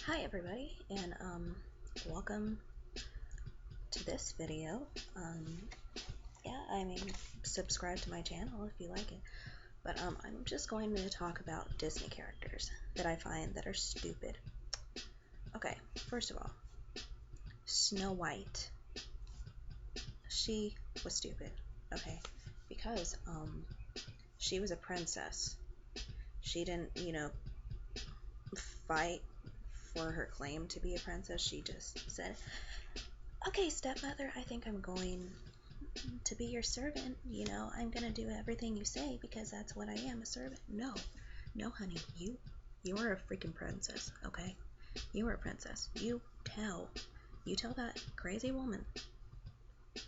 Hi everybody, and welcome to this video. Yeah, I mean, subscribe to my channel if you like it. But I'm just going to talk about Disney characters that I find that are stupid. Okay, first of all, Snow White. She was stupid. Okay, because she was a princess. She didn't, fight for her claim to be a princess. She just said, "Okay, stepmother, I think I'm going to be your servant. I'm gonna do everything you say because that's what I am, a servant." No, no, honey, you are a freaking princess, okay? You are a princess. You tell that crazy woman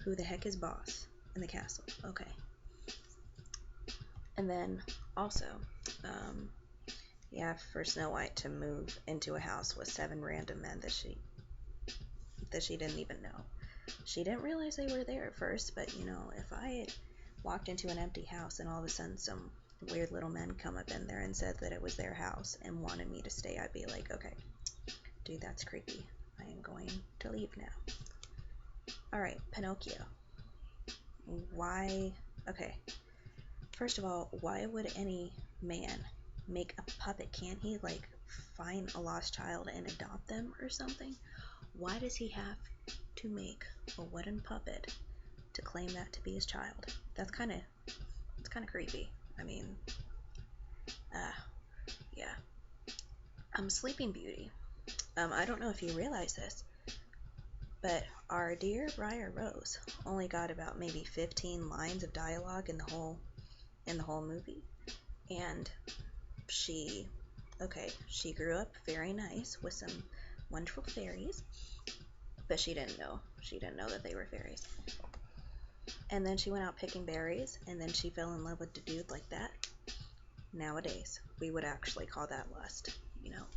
who the heck is boss in the castle, okay? And then also, yeah, for Snow White to move into a house with 7 random men that she didn't even know. She didn't realize they were there at first, but if I had walked into an empty house and all of a sudden some weird little men come up in there and said that it was their house and wanted me to stay, I'd be like, okay, dude, that's creepy. I am going to leave now. Alright, Pinocchio. Why? Okay, first of all, why would any man make a puppet? Can't he, like, find a lost child and adopt them or something? Why does he have to make a wooden puppet to claim that to be his child? It's kind of creepy. I mean, yeah. Sleeping Beauty. I don't know if you realize this, but our dear Briar Rose only got about maybe 15 lines of dialogue in the whole movie, and she grew up very nice with some wonderful fairies, but she didn't know that they were fairies. And then she went out picking berries, and then she fell in love with a dude like that. Nowadays, we would actually call that lust.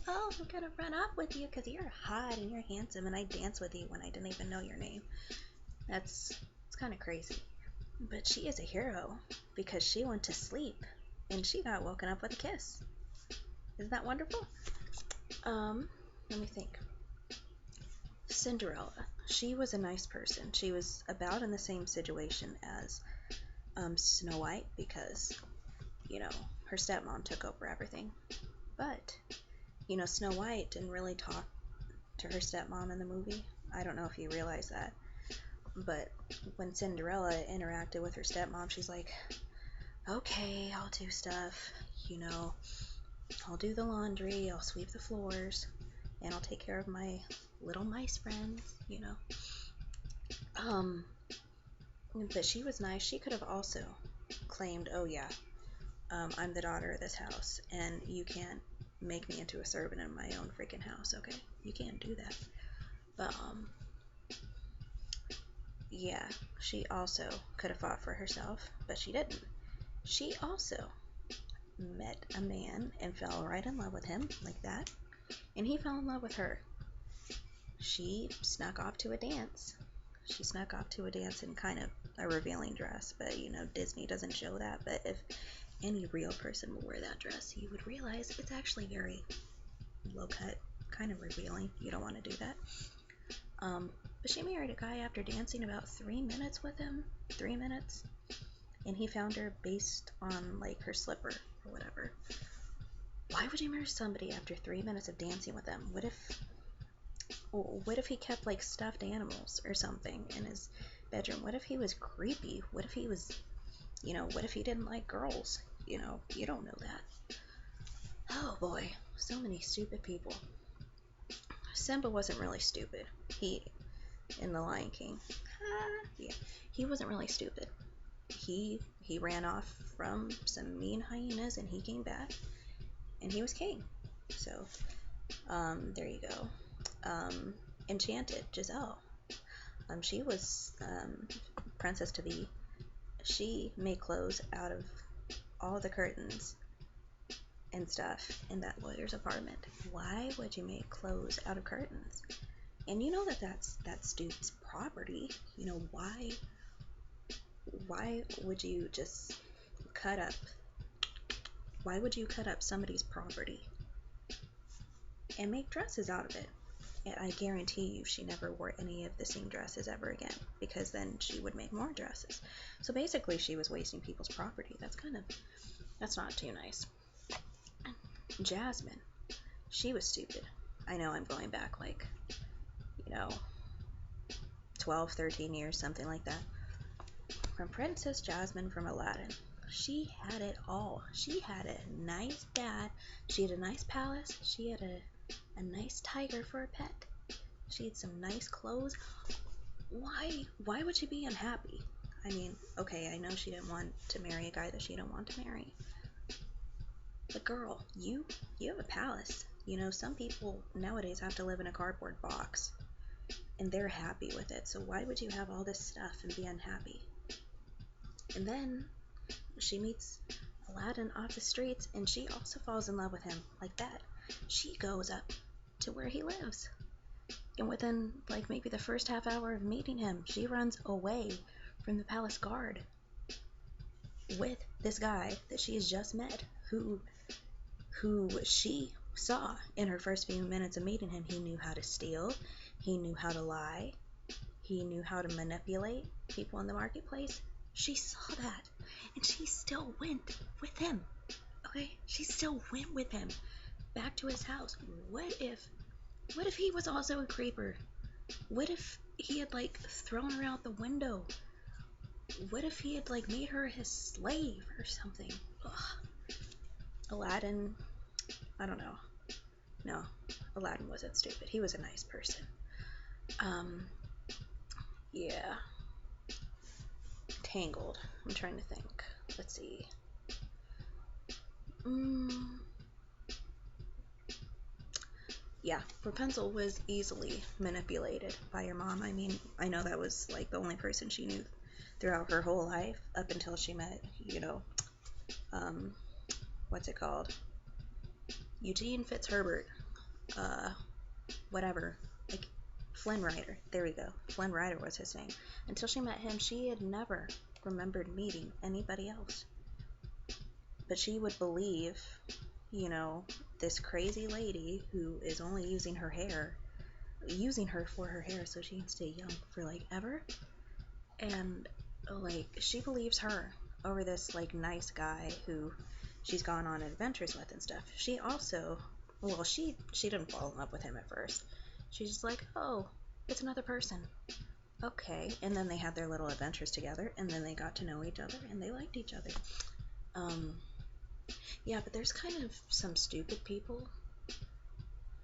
Oh, I'm gonna run up with you because you're hot and you're handsome, and I dance with you when I didn't even know your name. It's kind of crazy. But she is a hero because she went to sleep and she got woken up with a kiss. Isn't that wonderful? Let me think. Cinderella. She was a nice person. She was about in the same situation as Snow White because, her stepmom took over everything. But, Snow White didn't really talk to her stepmom in the movie. I don't know if you realize that. But when Cinderella interacted with her stepmom, she's like, okay, I'll do stuff, I'll do the laundry, I'll sweep the floors, and I'll take care of my little mice friends, But she was nice. She could have also claimed, oh yeah, I'm the daughter of this house, and you can't make me into a servant in my own freaking house, okay? You can't do that. But, yeah, she also could have fought for herself, but she didn't. She also met a man and fell right in love with him, like that, and he fell in love with her. She snuck off to a dance. She snuck off to a dance in kind of a revealing dress, but Disney doesn't show that. But if any real person would wear that dress, you would realize it's actually very low cut, kind of revealing. You don't want to do that. But she married a guy after dancing about 3 minutes with him. 3 minutes. And he found her based on, like, her slipper or whatever. Why would you marry somebody after 3 minutes of dancing with them? What if he kept, like, stuffed animals or something in his bedroom? What if he was creepy? What if he was, what if he didn't like girls? You don't know that. Oh boy, so many stupid people. Simba wasn't really stupid. In The Lion King, yeah, he wasn't really stupid. He ran off from some mean hyenas and he came back and he was king. So, there you go. Enchanted, Giselle. She was princess to be. She made clothes out of all the curtains and stuff in that lawyer's apartment. Why would you make clothes out of curtains? And you know that's dude's property. Why would you just cut up? Why would you cut up somebody's property? and make dresses out of it. And I guarantee you she never wore any of the same dresses ever again, because then she would make more dresses. So basically she was wasting people's property. That's not too nice. Jasmine, she was stupid. I know I'm going back like, you know, 12, 13 years, something like that. From Princess Jasmine from Aladdin. She had it all. She had a nice dad. She had a nice palace. She had a nice tiger for a pet. She had some nice clothes. Why would she be unhappy? I mean, okay, I know she didn't want to marry a guy that she didn't want to marry. But girl, you have a palace. You know, some people nowadays have to live in a cardboard box, and they're happy with it. So why would you have all this stuff and be unhappy? And then she meets Aladdin off the streets, and she also falls in love with him like that. She goes up to where he lives. And within, like, maybe the first half hour of meeting him, she runs away from the palace guard with this guy that she has just met, who she saw in her first few minutes of meeting him. He knew how to steal. He knew how to lie. He knew how to manipulate people in the marketplace. She saw that, and she still went with him. Okay? She still went with him back to his house. What if he was also a creeper? What if he had, like, thrown her out the window? What if he had, like, made her his slave or something? Ugh. Aladdin, I don't know. No, Aladdin wasn't stupid. He was a nice person. Yeah. Tangled. I'm trying to think. Let's see. Yeah, Rapunzel was easily manipulated by her mom. I mean, I know that was like the only person she knew throughout her whole life up until she met, what's it called? Eugene Fitzherbert. Whatever. Like, Flynn Rider. There we go. Flynn Rider was his name. Until she met him, she had never remembered meeting anybody else. But she would believe, this crazy lady who is only using her for her hair so she can stay young for, like, ever. And, like, she believes her over this, like, nice guy who she's gone on adventures with and stuff. She also, well, she didn't fall in love with him at first. She's just like, oh, it's another person. Okay. And then they had their little adventures together, and then they got to know each other, and they liked each other. Yeah, but there's kind of some stupid people.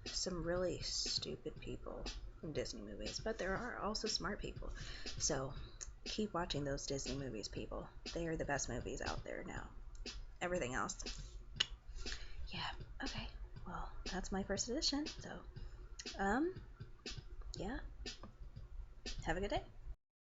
Some really stupid people in Disney movies. But there are also smart people. So, keep watching those Disney movies, people. They are the best movies out there now. Everything else. Yeah, okay. Well, that's my first edition. So, yeah. Have a good day.